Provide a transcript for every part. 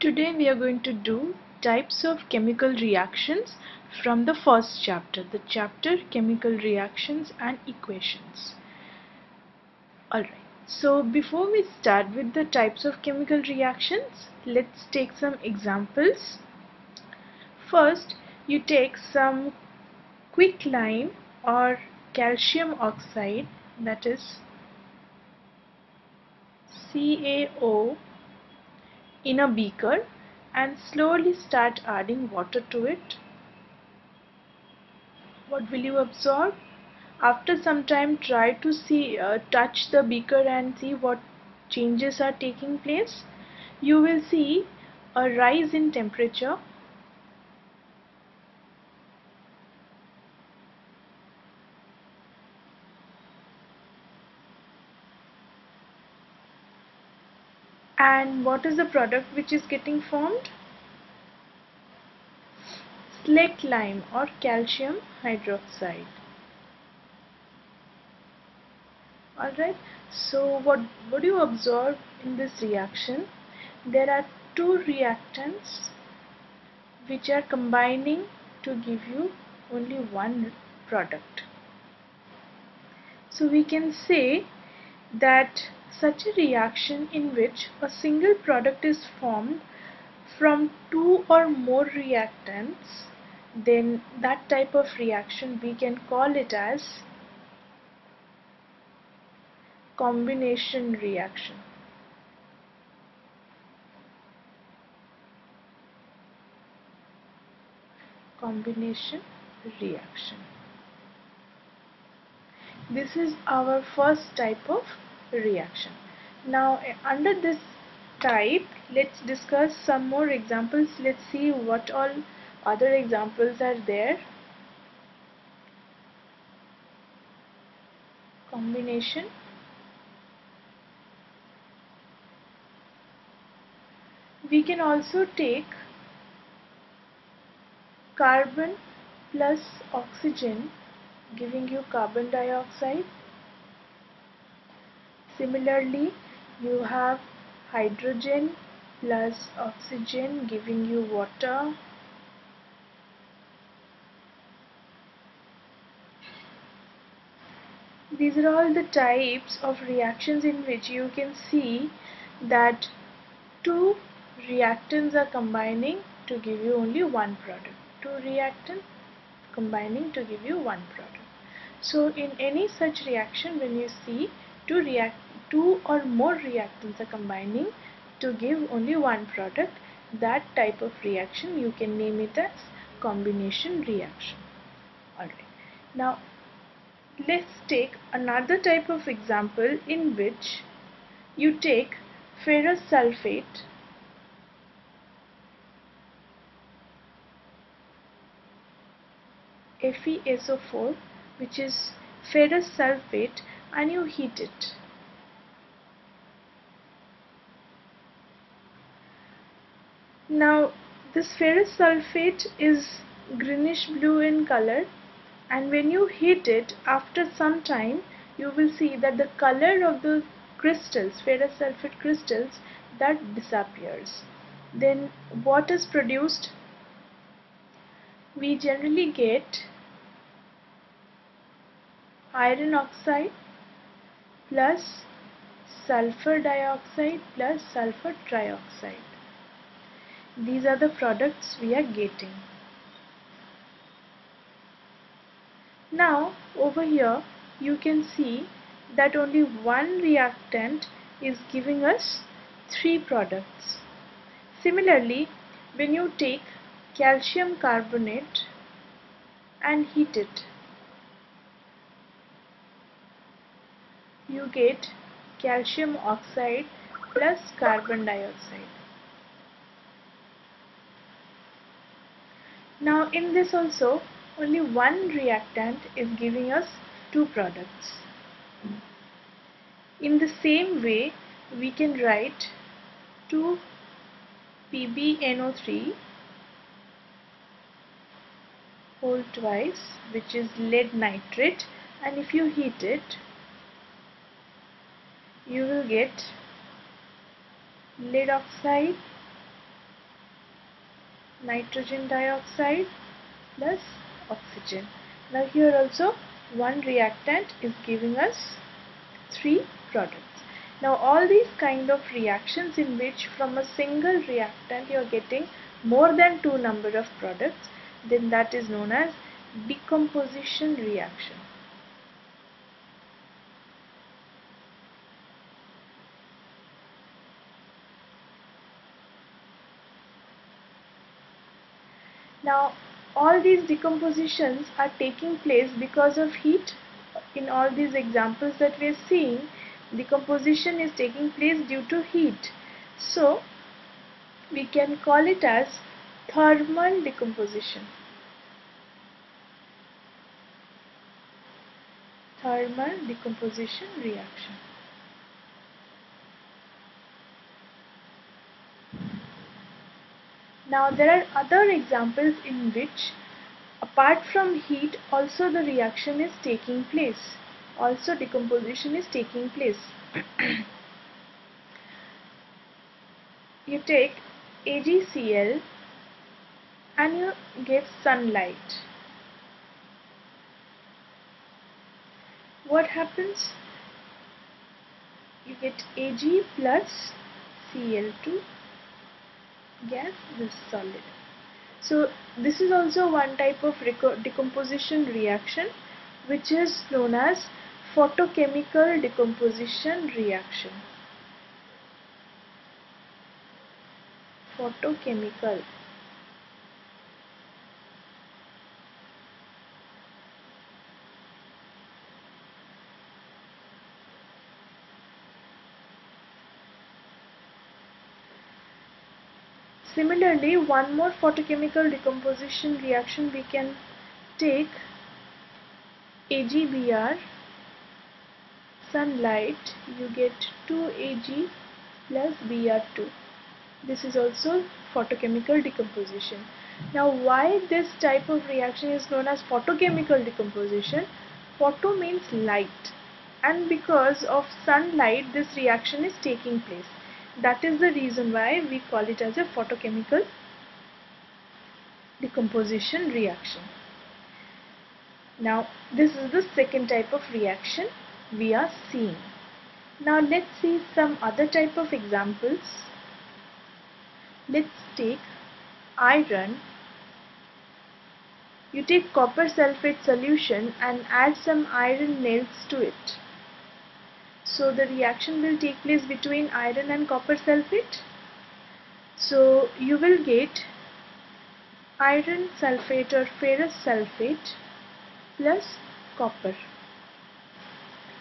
Today we are going to do types of chemical reactions from the first chapter, the chapter Chemical Reactions and Equations. Alright, so before we start with the types of chemical reactions, let's take some examples. First, you take some quicklime or calcium oxide, that is CaO, in a beaker and slowly start adding water to it. What will you absorb? After some time, try to touch the beaker and see what changes are taking place. You will see a rise in temperature. And what is the product which is getting formed? Slaked lime or calcium hydroxide. Alright, so what do you observe in this reaction? There are two reactants which are combining to give you only one product. So we can say that such a reaction in which a single product is formed from two or more reactants, then that type of reaction we can call it as combination reaction. Combination reaction. This is our first type of reaction. Now under this type, let's discuss some more examples. Let's see what all other examples are there. Combination. We can also take carbon plus oxygen giving you carbon dioxide. Similarly, you have hydrogen plus oxygen giving you water. These are all the types of reactions in which you can see that two reactants are combining to give you only one product. Two reactants combining to give you one product. So in any such reaction, when you see two or more reactants are combining to give only one product, that type of reaction you can name it as combination reaction. Alright. Now let's take another type of example in which you take ferrous sulfate FeSO4, which is ferrous sulfate, and you heat it. Now this ferrous sulfate is greenish blue in color, and when you heat it, after some time you will see that the color of the crystals, ferrous sulfate crystals, that disappears. Then what is produced? We generally get iron oxide plus sulfur dioxide plus sulfur trioxide. These are the products we are getting. Now over here you can see that only one reactant is giving us three products. Similarly, when you take calcium carbonate and heat it, you get calcium oxide plus carbon dioxide. Now in this also, only one reactant is giving us two products. In the same way, we can write 2PbNO3 whole twice, which is lead nitrate, and if you heat it, you will get lead oxide nitrogen dioxide plus oxygen. Now here also one reactant is giving us 3 products. Now all these kind of reactions in which from a single reactant you are getting more than 2 number of products, then that is known as decomposition reaction. Now all these decompositions are taking place because of heat. In all these examples that we are seeing, decomposition is taking place due to heat. So we can call it as thermal decomposition. Thermal decomposition reaction. Now there are other examples in which apart from heat also the reaction is taking place. Also decomposition is taking place. You take AgCl and you give sunlight. What happens? You get Ag plus Cl2 gas, this solid. So this is also one type of decomposition reaction which is known as photochemical decomposition reaction. Photochemical. Similarly, one more photochemical decomposition reaction we can take AgBr, sunlight, you get 2Ag plus Br2. This is also photochemical decomposition. Now why this type of reaction is known as photochemical decomposition? Photo means light, and because of sunlight this reaction is taking place. That is the reason why we call it as a photochemical decomposition reaction. Now this is the second type of reaction we are seeing. Now let's see some other type of examples. Let's take iron. You take copper sulfate solution and add some iron nails to it. So the reaction will take place between iron and copper sulfate. So you will get iron sulfate or ferrous sulfate plus copper.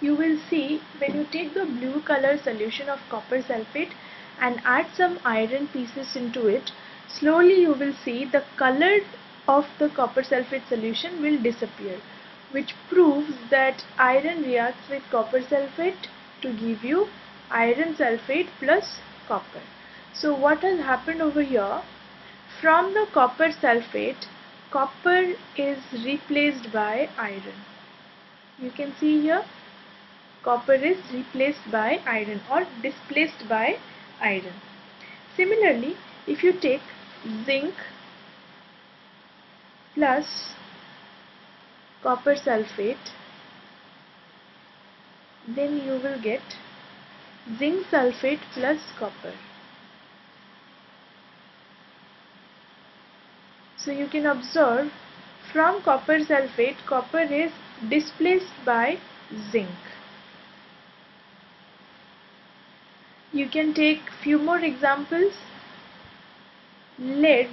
You will see when you take the blue color solution of copper sulfate and add some iron pieces into it, slowly you will see the color of the copper sulfate solution will disappear, which proves that iron reacts with copper sulfate to give you iron sulfate plus copper. So what has happened over here? From the copper sulfate, copper is replaced by iron. You can see here, copper is replaced by iron or displaced by iron. Similarly, if you take zinc plus copper sulfate, then you will get zinc sulfate plus copper. So you can observe from copper sulfate, copper is displaced by zinc. You can take few more examples. Lead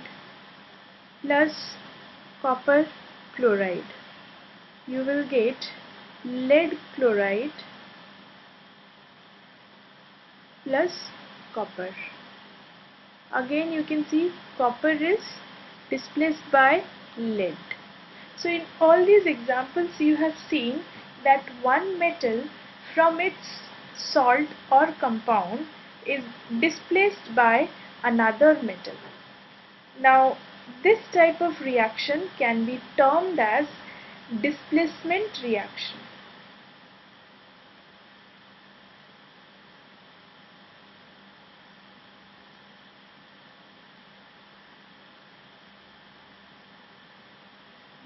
plus copper chloride. You will get lead chloride plus copper. Again you can see copper is displaced by lead. So in all these examples you have seen that one metal from its salt or compound is displaced by another metal. Now this type of reaction can be termed as displacement reaction.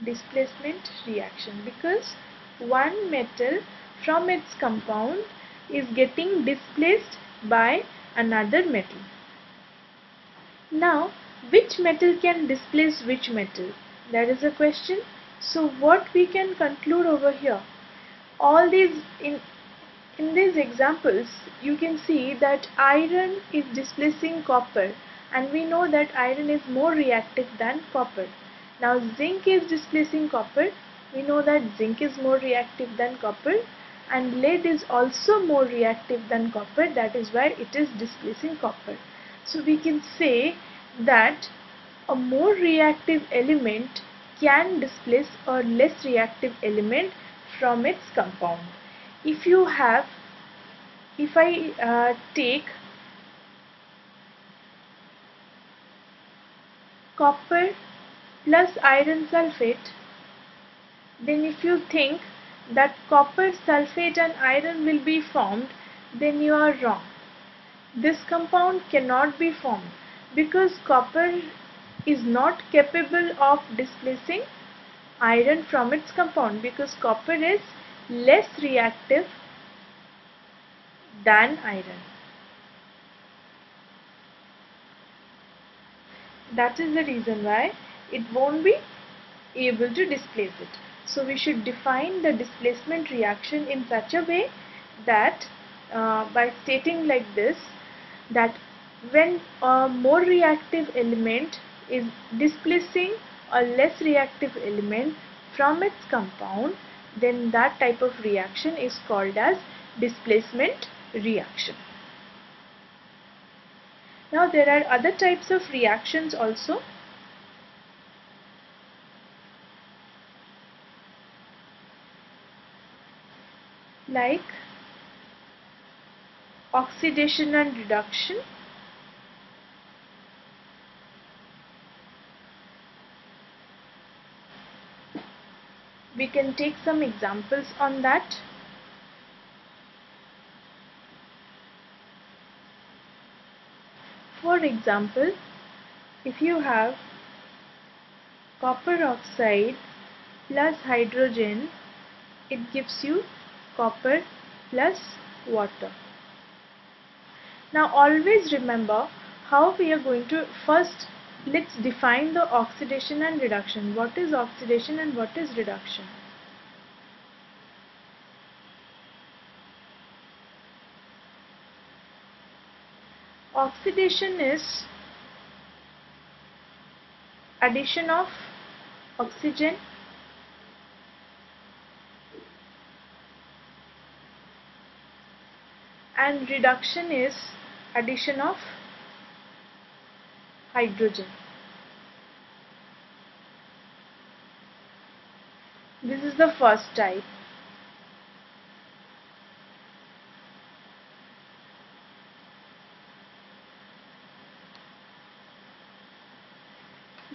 displacement reaction, because one metal from its compound is getting displaced by another metal. Now, which metal can displace which metal? That is a question. So what we can conclude over here, all these in these examples you can see that iron is displacing copper, and we know that iron is more reactive than copper. Now zinc is displacing copper, we know that zinc is more reactive than copper, and lead is also more reactive than copper, that is why it is displacing copper. So we can say that a more reactive element can displace a less reactive element from its compound. If I take copper plus iron sulfate, then if you think that copper sulfate and iron will be formed, then you are wrong. This compound cannot be formed because copper is not capable of displacing iron from its compound, because copper is less reactive than iron. That is the reason why it won't be able to displace it. So we should define the displacement reaction in such a way that by stating like this, that when a more reactive element is displacing a less reactive element from its compound, then that type of reaction is called as displacement reaction. Now there are other types of reactions also. Like oxidation and reduction, we can take some examples on that. For example, if you have copper oxide plus hydrogen, it gives you copper plus water. Now always remember how we are going to, first let's define the oxidation and reduction. What is oxidation and what is reduction? Oxidation is addition of oxygen and reduction is addition of hydrogen. This is the first type.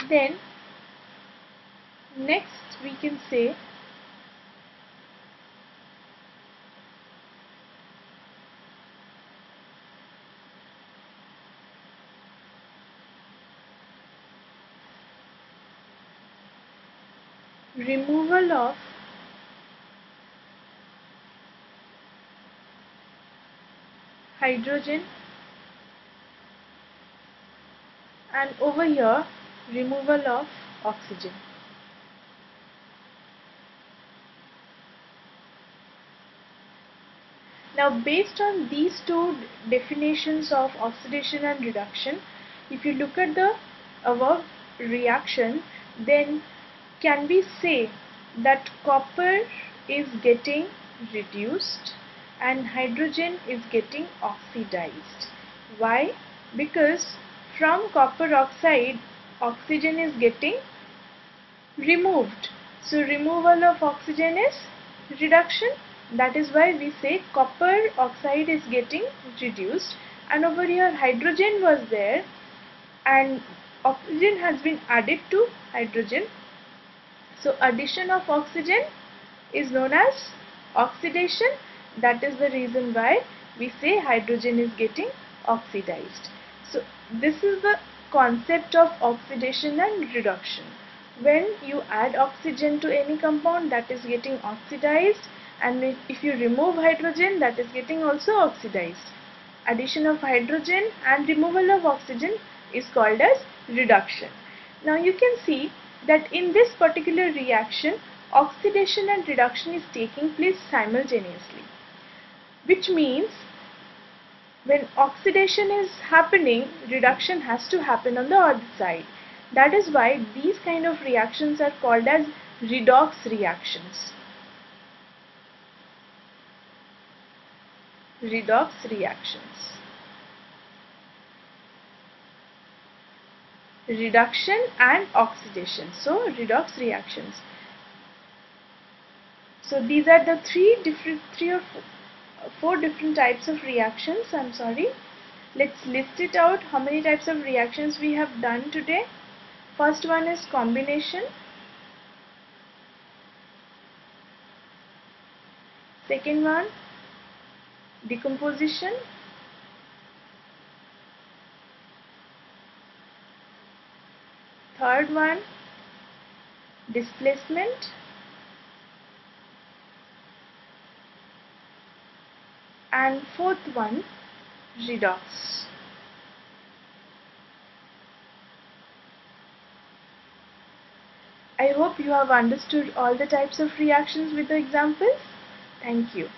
Then next we can say removal of hydrogen, and over here removal of oxygen. Now based on these two definitions of oxidation and reduction, if you look at the above reaction, then can we say that copper is getting reduced and hydrogen is getting oxidized. Why? Because from copper oxide, oxygen is getting removed. So removal of oxygen is reduction. That is why we say copper oxide is getting reduced, and over here hydrogen was there and oxygen has been added to hydrogen. So addition of oxygen is known as oxidation. That is the reason why we say hydrogen is getting oxidized. So this is the concept of oxidation and reduction. when you add oxygen to any compound, that is getting oxidized, and if you remove hydrogen, that is getting also oxidized. Addition of hydrogen and removal of oxygen is called as reduction. Now you can see that in this particular reaction, oxidation and reduction is taking place simultaneously, which means when oxidation is happening, reduction has to happen on the other side. That is why these kind of reactions are called as redox reactions. Redox reactions. Reduction and oxidation. So redox reactions. So these are the three or four different types of reactions. I'm sorry. Let's list it out. How many types of reactions we have done today? First one is combination. Second one, decomposition. Third one, displacement. And fourth one, redox. I hope you have understood all the types of reactions with the examples. Thank you.